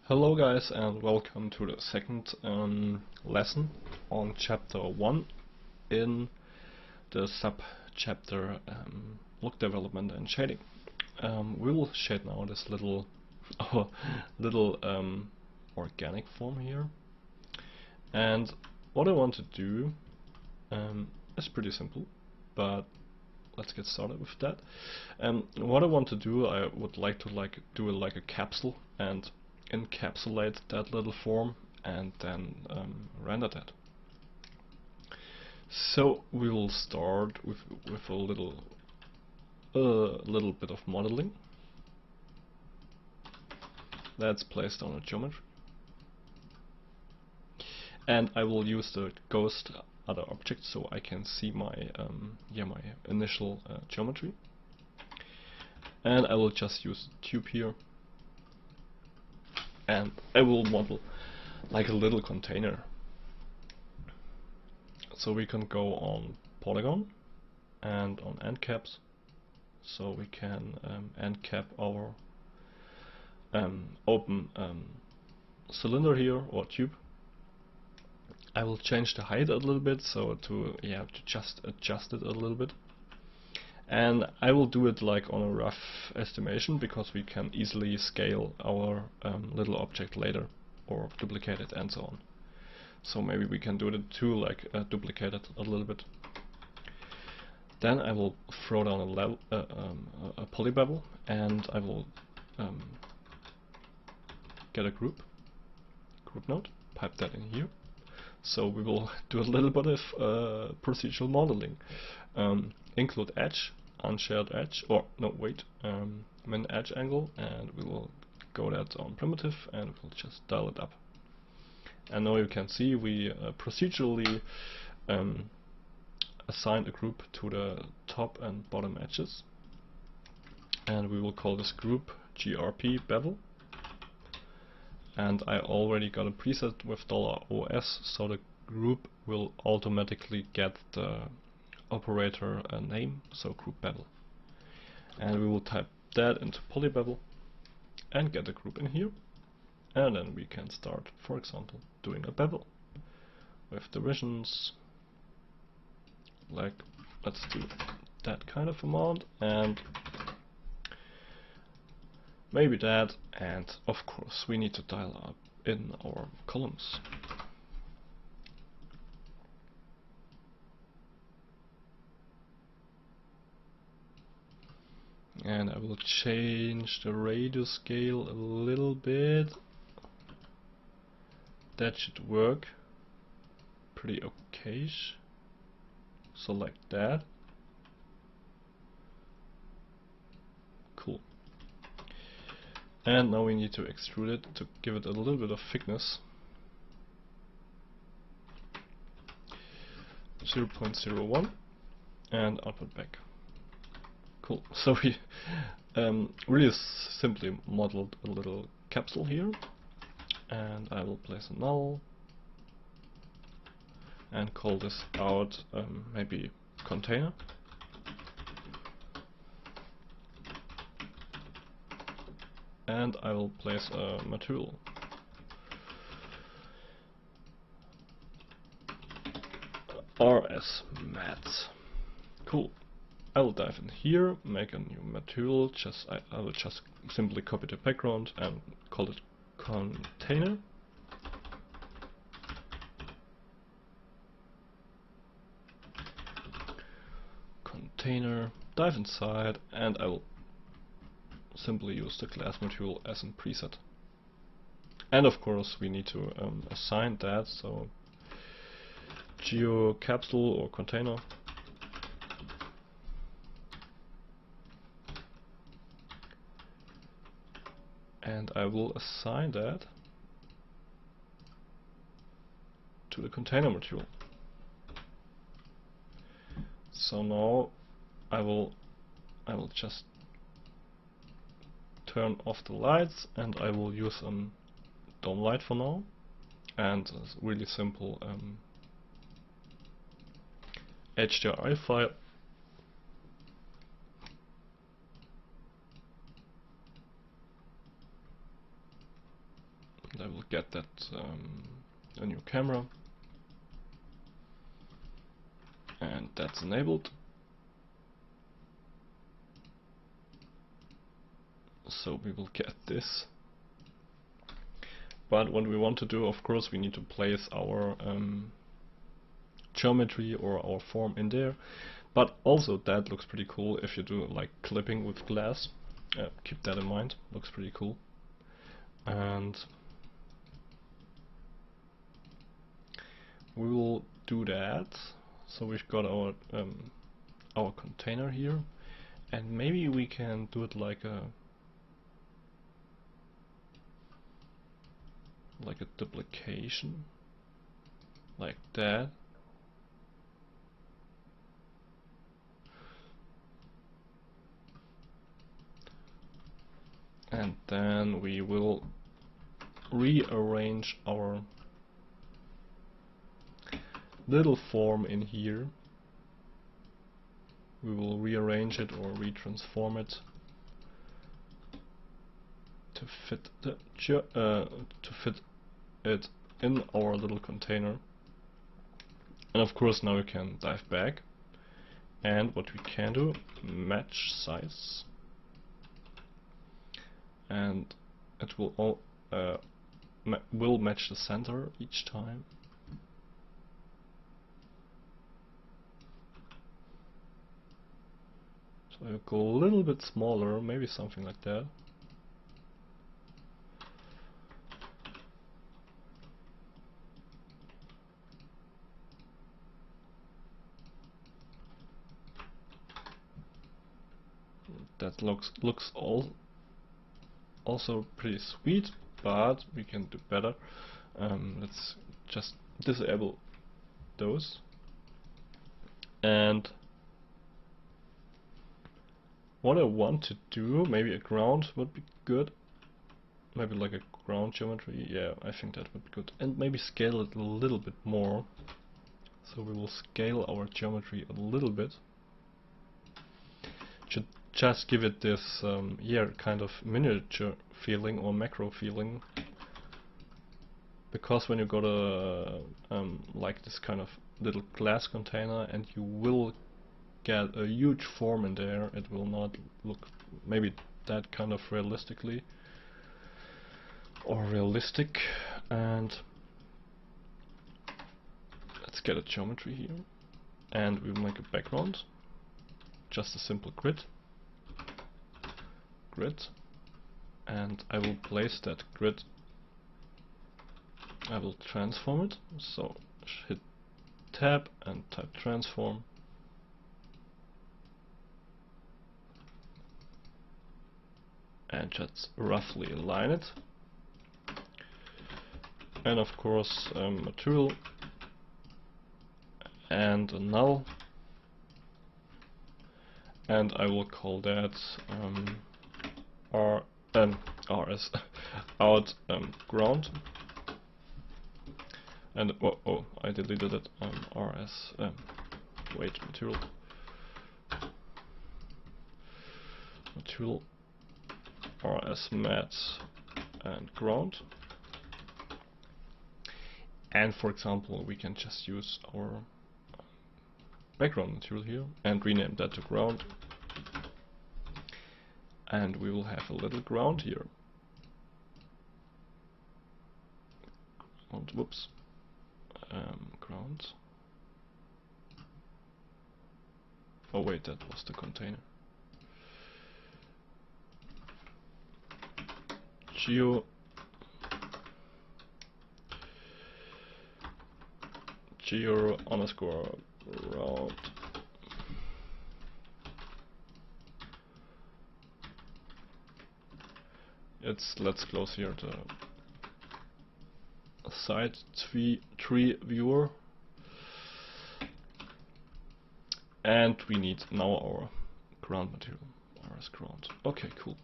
Hello guys, and welcome to the second lesson on chapter 1 in the sub-chapter look development and shading. We will shade now this little organic form here, and what I want to do is pretty simple, but let's get started with that. What I want to do, I would like to do like a capsule and encapsulate that little form and then render that. So we will start with a little bit of modeling that's placed on a geometry, and I will use the ghost other object so I can see my my initial geometry, and I will just use the tube here, and I will model like a little container. So we can go on polygon and on end caps, so we can end cap our open cylinder here or tube. I will change the height a little bit so to just adjust it a little bit, and I will do it like on a rough estimation because we can easily scale our little object later or duplicate it and so on. So maybe we can do it too, like duplicate it a little bit. Then I will throw down a level, a poly bevel, and I will get a group node, pipe that in here. So we will do a little bit of procedural modeling. Include edge, unshared edge, or no wait, min edge angle, and we will go that on primitive and we'll just dial it up. And now you can see we procedurally assigned a group to the top and bottom edges, and we will call this group grp bevel. And I already got a preset with $OS, so the group will automatically get the operator name, so group bevel. And we will type that into poly bevel and get a group in here, and then we can start, for example, doing a bevel with divisions, like let's do that kind of amount, and maybe that, and of course we need to dial up in our columns. And I will change the radius scale a little bit. That should work pretty okay-ish. So like that. Cool. And now we need to extrude it to give it a little bit of thickness. 0.01 and output back. Cool. So we really simply modeled a little capsule here, and I will place a null and call this out maybe container. And I will place a material. RS mats. Cool. I will dive in here, make a new material. I will just simply copy the background and call it container. Container. Dive inside, and I will simply use the glass material as a preset. And of course we need to assign that, so geo capsule or container, and I will assign that to the container material. So now I will just turn off the lights, and I will use a dome light for now, and a really simple HDRI file will get that a new camera, and that's enabled. So we will get this. But what we want to do, of course, we need to place our geometry or our form in there. But also that looks pretty cool if you do like clipping with glass. Keep that in mind, looks pretty cool. And we will do that. So we've got our container here, and maybe we can do it like a duplication, like that. And then we will rearrange our little form in here. We will rearrange it or retransform it to fit it in our little container. And of course now we can dive back, and what we can do, match size, and it will will match the center each time. So I'll go a little bit smaller, maybe something like that. That looks also pretty sweet, but we can do better. Let's just disable those. And what I want to do, maybe a ground would be good. Maybe like a ground geometry, yeah, I think that would be good. And maybe scale it a little bit more. So we will scale our geometry a little bit. Should just give it this yeah, kind of miniature feeling or macro feeling, because when you got a like this kind of little glass container and you will get a huge form in there, it will not look maybe that kind of realistically or realistic. And let's get a geometry here, and we will make a background, just a simple grid, and I will place that grid, I will transform it, so hit tab and type transform, and just roughly align it, and of course material and a null, and I will call that RS out ground, and oh I deleted it, RS wait, material RS mat and ground. And for example, we can just use our background material here and rename that to ground, and we will have a little ground here. Whoops, ground. Oh wait, that was the container. Geo underscore round. Let's close here the side tree viewer, and we need now our ground material, RS ground. Okay, cool.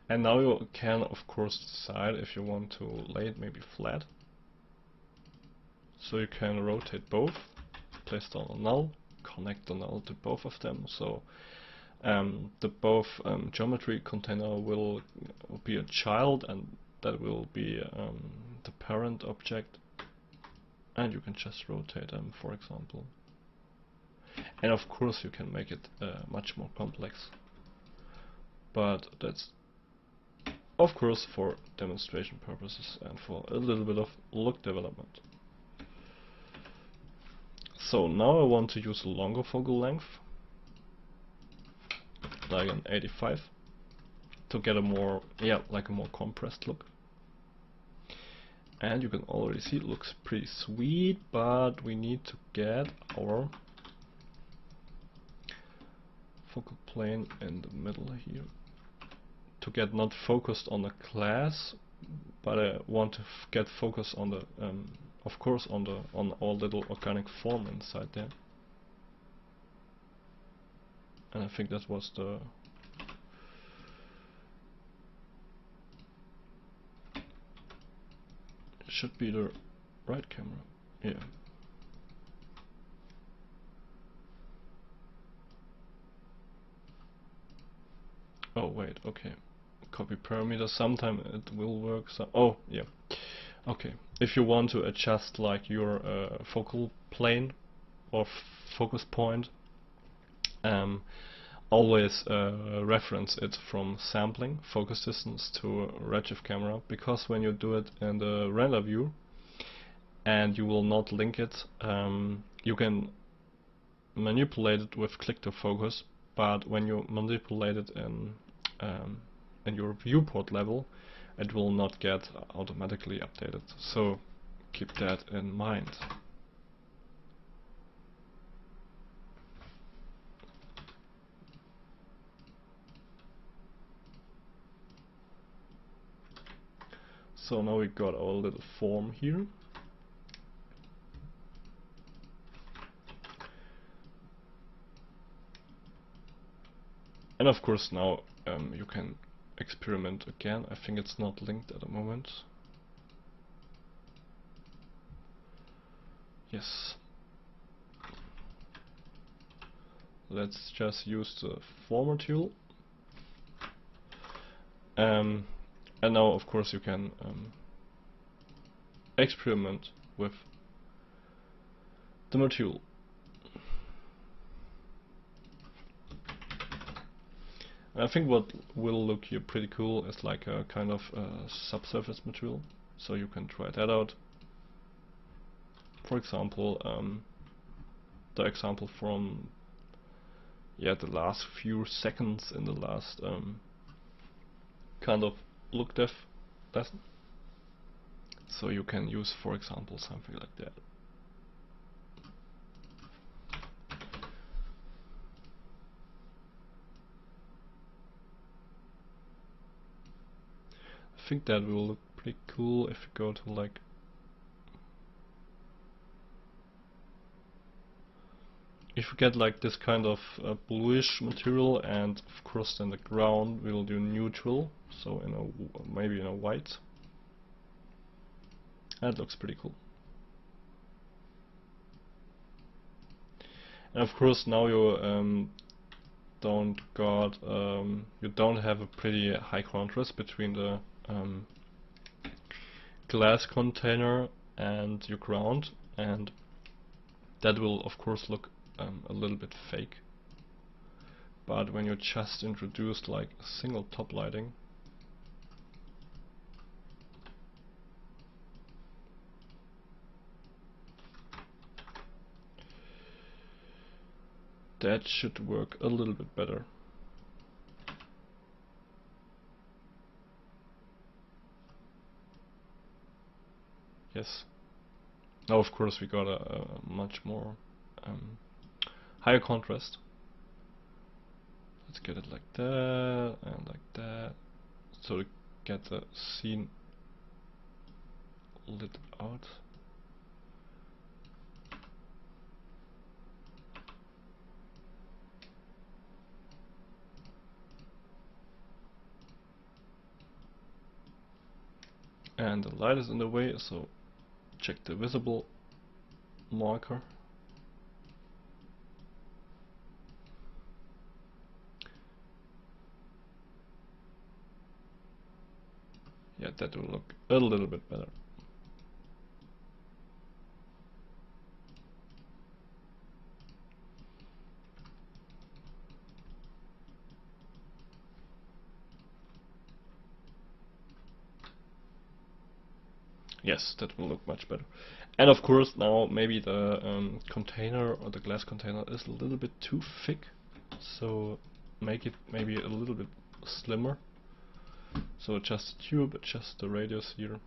And now you can of course decide if you want to lay it maybe flat. So you can rotate both, place down a null, connect the null to both of them. So the both geometry container will be a child, and that will be the parent object, and you can just rotate them, for example. And of course you can make it much more complex, but that's of course for demonstration purposes and for a little bit of look development. So now I want to use a longer focal length, like an 85, to get a more, like a more compressed look. And you can already see it looks pretty sweet, but we need to get our focal plane in the middle here to get not focused on the class, but I want to get focus on the of course on our little organic form inside there. And I think that was the should be the right camera. Yeah. Oh wait, okay. Copy parameter, sometime it will work. So oh yeah. Okay. If you want to adjust like your focal plane or focus point, always reference it from sampling, focus distance to redshift camera, because when you do it in the render view and you will not link it, you can manipulate it with click to focus, but when you manipulate it in your viewport level, it will not get automatically updated. So keep that in mind. So now we got our little form here. And of course now you can experiment again. I think it's not linked at the moment. Yes. Let's just use the former tool. And now of course you can experiment with the material. And I think what will look here pretty cool is like a kind of subsurface material, so you can try that out. For example, the example from the last few seconds in the last kind of look dev lesson. So you can use, for example, something like that. I think that will look pretty cool if you go to like if you get like this kind of bluish material, and of course then the ground will do neutral, so in a maybe in a white. That looks pretty cool. And of course now you you don't have a pretty high contrast between the glass container and your ground, and that will of course look a little bit fake. But when you just introduce like a single top lighting, that should work a little bit better. Yes. Now of course we got a much more higher contrast. Let's get it like that and like that, so to get the scene lit out. And the light is in the way, so check the visible marker. Yeah, that will look a little bit better. Yes, that will look much better. And of course now maybe the container or the glass container is a little bit too thick, so make it maybe a little bit slimmer. So adjust the tube, adjust the radius here.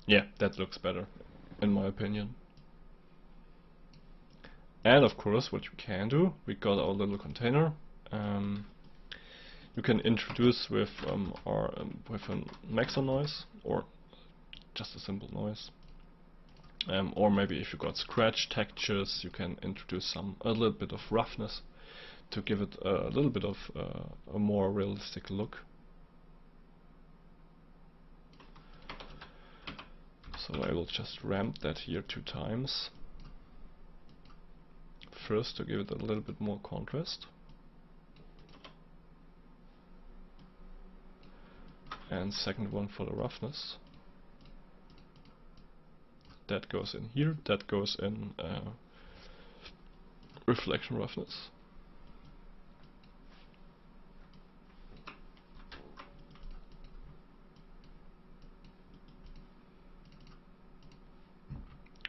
Yeah, that looks better, in my opinion. And of course, what you can do, we got our little container. You can introduce with with a maxo noise, or just a simple noise. Or maybe if you got scratch textures, you can introduce a little bit of roughness to give it a little bit of a more realistic look. So I will just ramp that here 2 times. First to give it a little bit more contrast. And second one for the roughness. That goes in here, that goes in reflection roughness.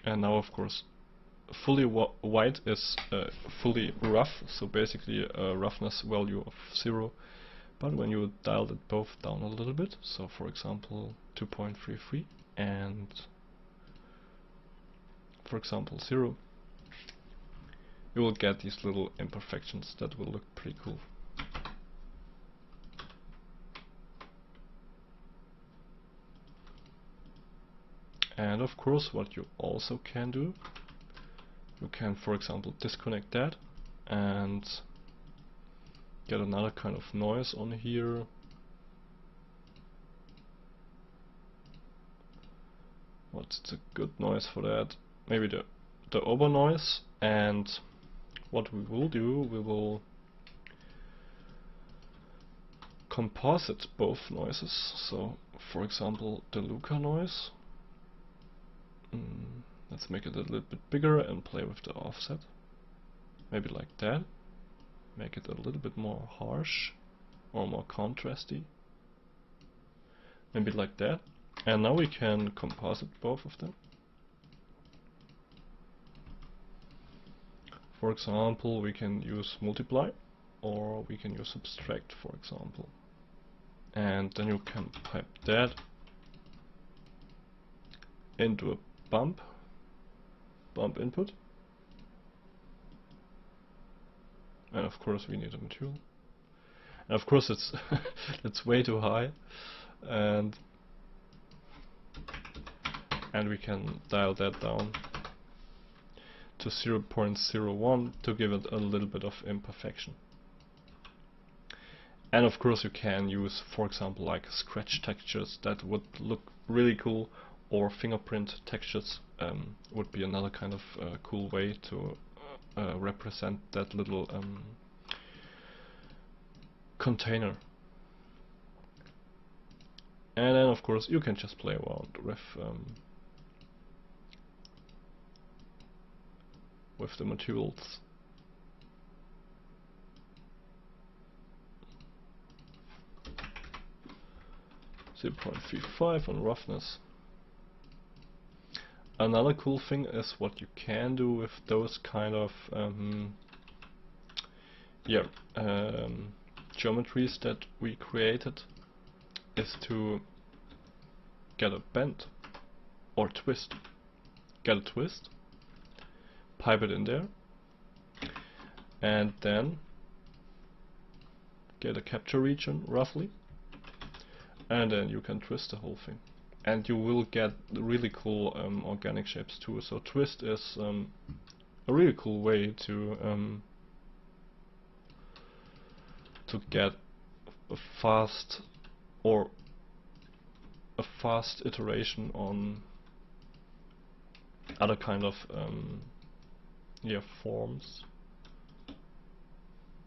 And now of course fully white is fully rough, so basically a roughness value of 0. But when you dial it both down a little bit, so for example 2.33 and for example 0, you will get these little imperfections that will look pretty cool. And of course what you also can do, you can for example disconnect that and get another kind of noise on here. What's a good noise for that? Maybe the over noise. And what we will do, we will composite both noises. So for example the Luca noise, let's make it a little bit bigger and play with the offset, maybe like that. Make it a little bit more harsh or more contrasty, maybe like that. And now we can composite both of them. For example, we can use multiply, or we can use subtract, for example. And then you can pipe that into a bump input. And of course we need a material. And of course it's it's way too high, and we can dial that down to 0.01 to give it a little bit of imperfection. And of course you can use, for example, like scratch textures that would look really cool, or fingerprint textures would be another kind of cool way to represent that little container. And then of course you can just play around with the materials. 0.35 on roughness. Another cool thing is what you can do with those kind of geometries that we created is to get a bend or twist. Get a twist, pipe it in there, and then get a capture region roughly, and then you can twist the whole thing. And you will get really cool organic shapes too. So twist is a really cool way to get a fast or a fast iteration on other kind of forms.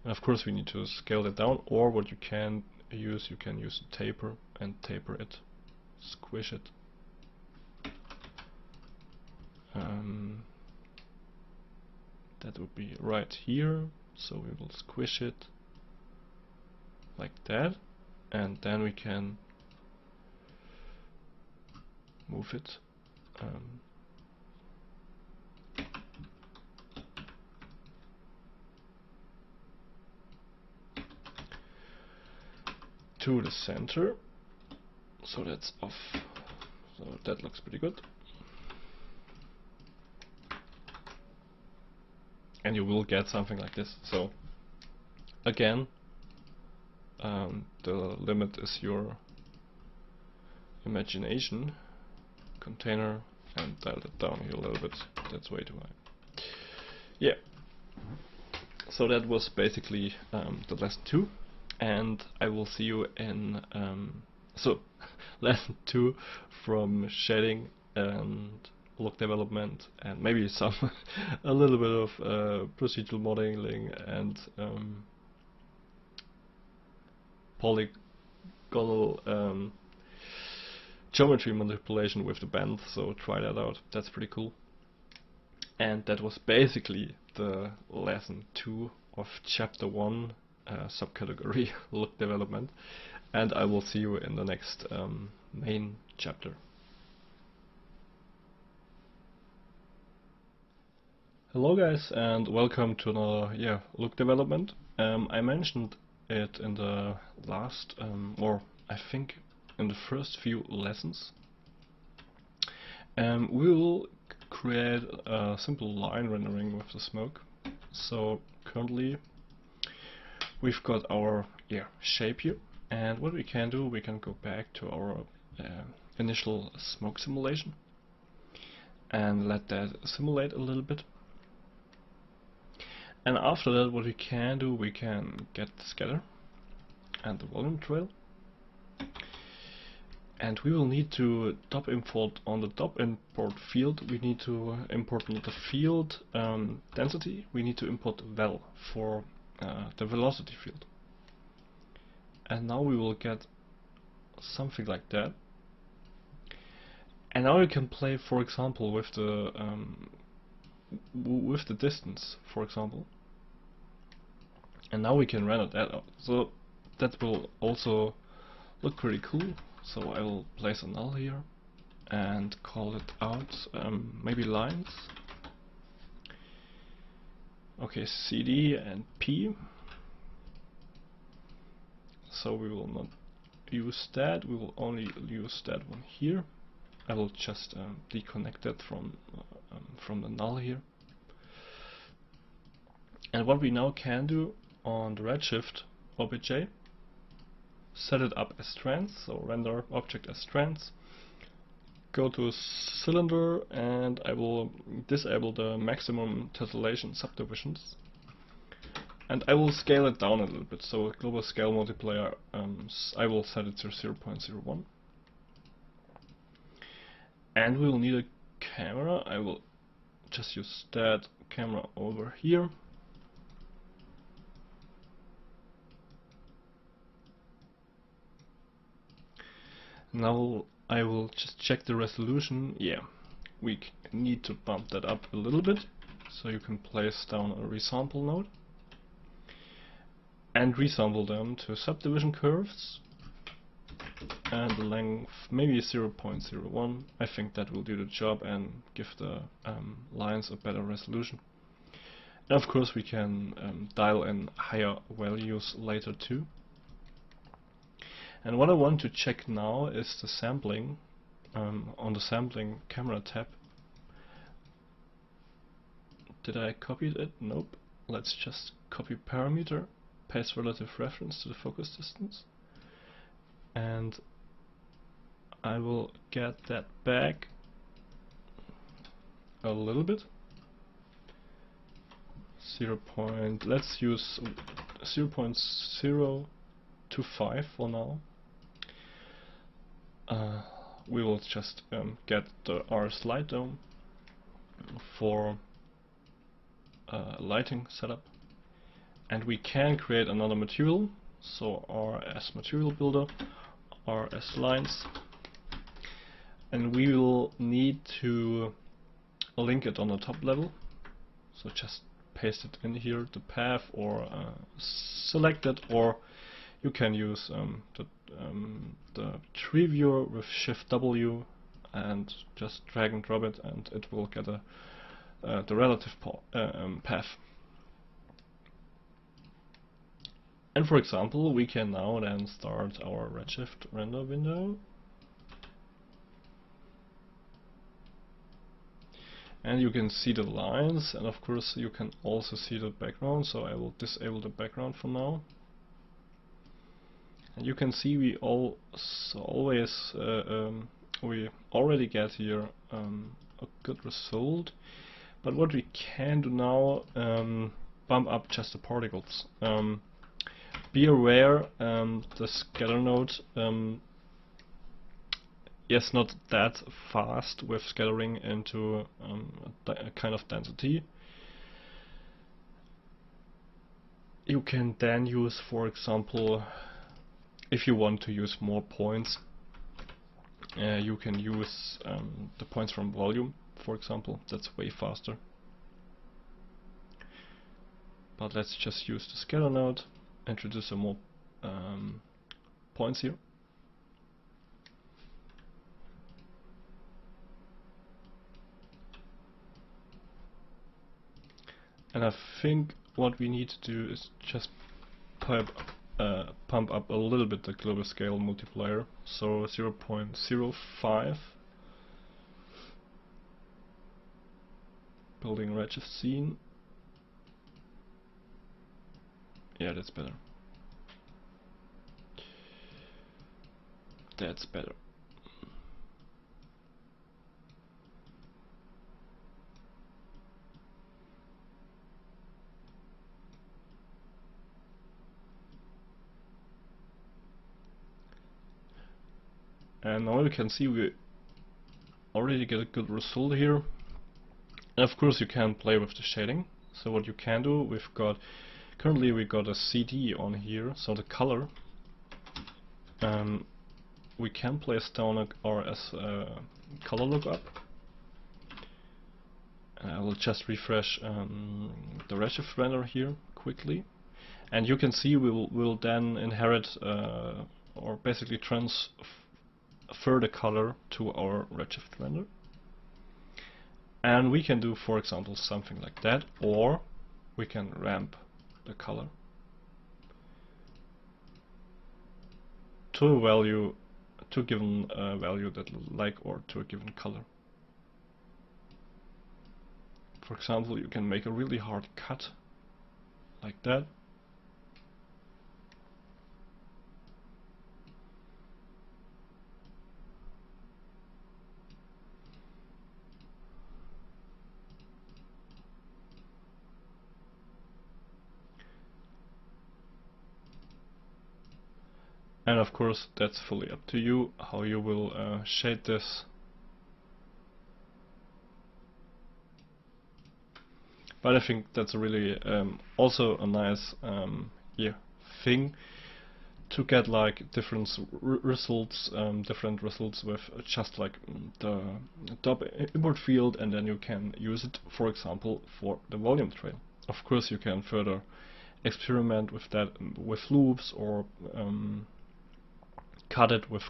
And of course we need to scale that down, or what you can use a taper and taper it, squish it. That would be right here, so we will squish it like that, and then we can move it to the center, so that's off, so that looks pretty good. And you will get something like this. So again, the limit is your imagination. Container, and dial it down here a little bit, that's way too high. Yeah, so that was basically the lesson 2, and I will see you in lesson 2 from shading and look development, and maybe some a little bit of procedural modeling and polygonal geometry manipulation with the band, so try that out, that's pretty cool. And that was basically the lesson 2 of chapter 1, subcategory look development, and I will see you in the next main chapter. Hello guys, and welcome to another look development. I mentioned it in the last, or I think in the first few lessons. We will create a simple line rendering with the smoke. So currently we've got our shape here, and what we can do, we can go back to our initial smoke simulation and let that simulate a little bit. And after that, what we can do, we can get the scatter and the volume trail, and we will need to top import on the top import field. We need to import the field density. We need to import vel for the velocity field, and now we will get something like that. And now we can play, for example, with the distance, for example. And now we can render that out. So that will also look pretty cool. So I will place a null here and call it out, maybe lines. Okay, CD and P. So we will not use that, we will only use that one here. I will just deconnect that from the null here. And what we now can do on the redshift obj, set it up as strands, so render object as strands, go to cylinder, and I will disable the maximum tessellation subdivisions, and I will scale it down a little bit. So global scale multiplier, I will set it to 0.01, and we will need a camera. I will just use that camera over here. Now I will just check the resolution. Yeah, we need to bump that up a little bit, so you can place down a resample node and resample them to subdivision curves, and the length maybe 0.01. I think that will do the job and give the lines a better resolution. And of course we can dial in higher values later too. And what I want to check now is the sampling on the sampling camera tab. Did I copy it? Nope. Let's just copy parameter, paste relative reference to the focus distance, and I will get that back a little bit. Let's use 0.025 for now. we will just get our slide dome for lighting setup, and we can create another material. So RS material builder, RS lines, and we will need to link it on the top level. So just paste it in here, the path, or select it, or you can use the tree viewer with Shift W and just drag and drop it, and it will get the relative path. And for example, we can now then start our Redshift render window. And you can see the lines, and of course you can also see the background, so I will disable the background for now. And you can see we we already get here a good result. But what we can do now, bump up just the particles. Be aware, the scatter node is not that fast with scattering into a kind of density. You can then use, for example, if you want to use more points, you can use the points from volume, for example. That's way faster. But let's just use the scatter node, introduce some more points here. And I think what we need to do is just pump up a little bit the global scale multiplier, so 0.05. Building Redshift scene. Yeah, that's better. That's better. And now you can see we already get a good result here. And of course you can play with the shading. So what you can do, currently we got a CD on here, so the color we can place down as color lookup. And I will just refresh the Redshift render here quickly, and you can see we'll then inherit or basically transfer the color to our Redshift render. And we can do, for example, something like that, or we can ramp the color to a value, to a given value that we like, or to a given color. For example, you can make a really hard cut like that. And of course, that's fully up to you how you will shade this. But I think that's really also a nice thing to get like different results with just like the top import field, and then you can use it, for example, for the volume trail. Of course, you can further experiment with that with loops, or cut it with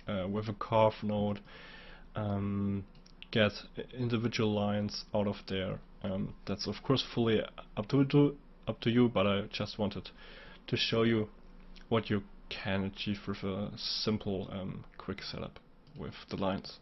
a carve node, get individual lines out of there. That's of course fully up to you, but I just wanted to show you what you can achieve with a simple quick setup with the lines.